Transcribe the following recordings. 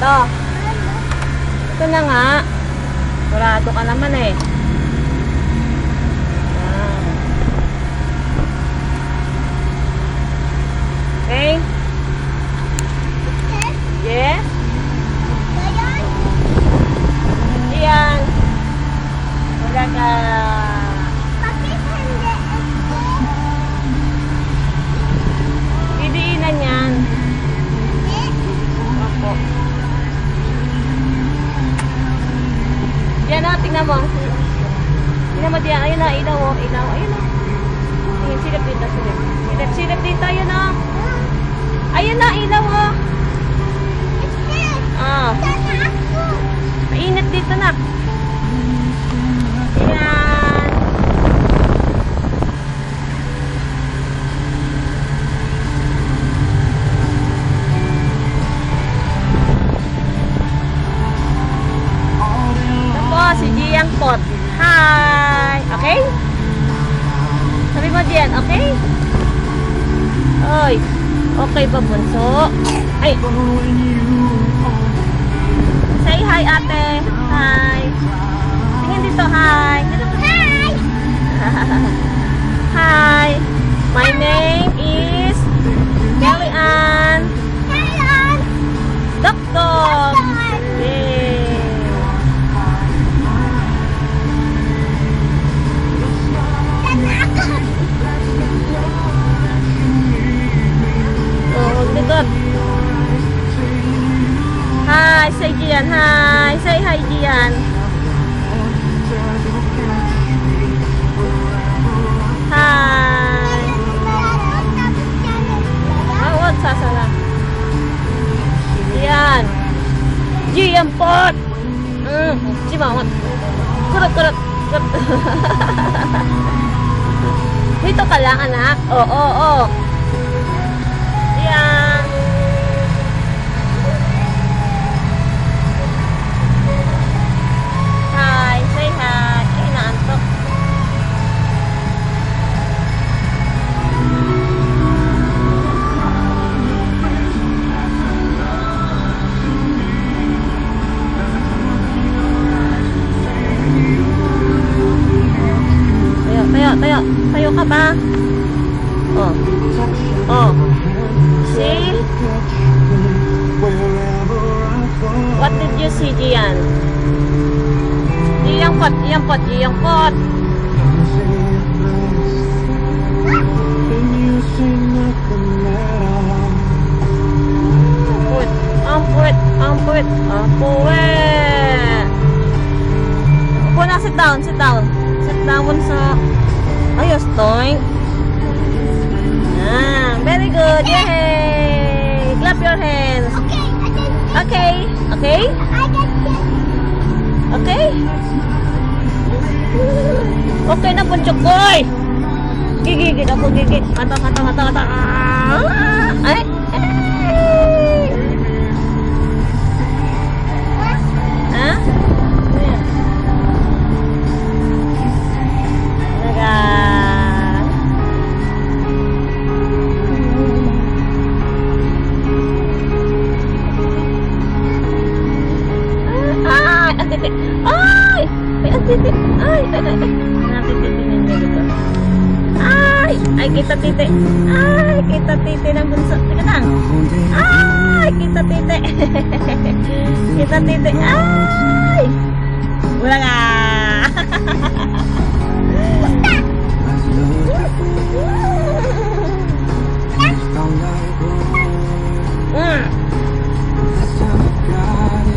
Ito. Ito na nga. Kurado ka naman eh. Yan. Okay? Yes? Yan. Wala ka. Didiinan yan. Opo. Yan o, tingnan mo. Tingnan mo diyan. Ayun na, ilaw o. Ilaw. Ayun o. Ayun, silip dito, silip. Silip dito, ayun o. Ayun na, ilaw o. Ah. Mainit dito na. Ayan. Ito po, si Giang Pot. Hi! Okay? Sabi mo diyan, okay? Oy. Okay ba, bunso? Ay. Say hi, ate. Hi. Tingin dito, hi. Hi. Hi. My name is Kelly Ann. Doctor. Yay. Oh, good. Hi, say Gian. Hi. Say hi, Gian. Hi. Awat sasala. Gian. Gian pot. Cimawat. Kurut. Dito ka lang, anak. Oo. Gian. Hi, say hi. Ay, naantok. Tayo ka ba? Oh. See? What did you see, Gian? Iyang pot. Amput. Upo na, sit down. Sit down sa... Ayos, toing. Very good. Yay! Clap your hands. Okay. Okay na po, Chokoy. Gigigit ako, gigit. Hata. Ay! Ha? Ay, kita titi. Kita titi ng bunso. Teka lang. Kita titi. Kita titi. Wala nga.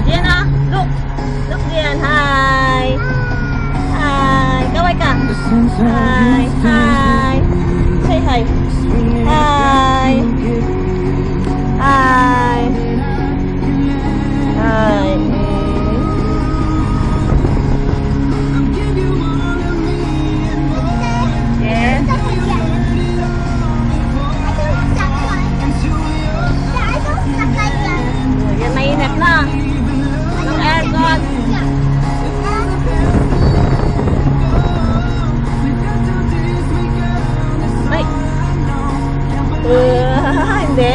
Yan ah. Look yan. Hi. Kaway ka. Hi. Say hi. Hi. Yes. Yan, mainit na. Ng aircon. Ay. Hindi.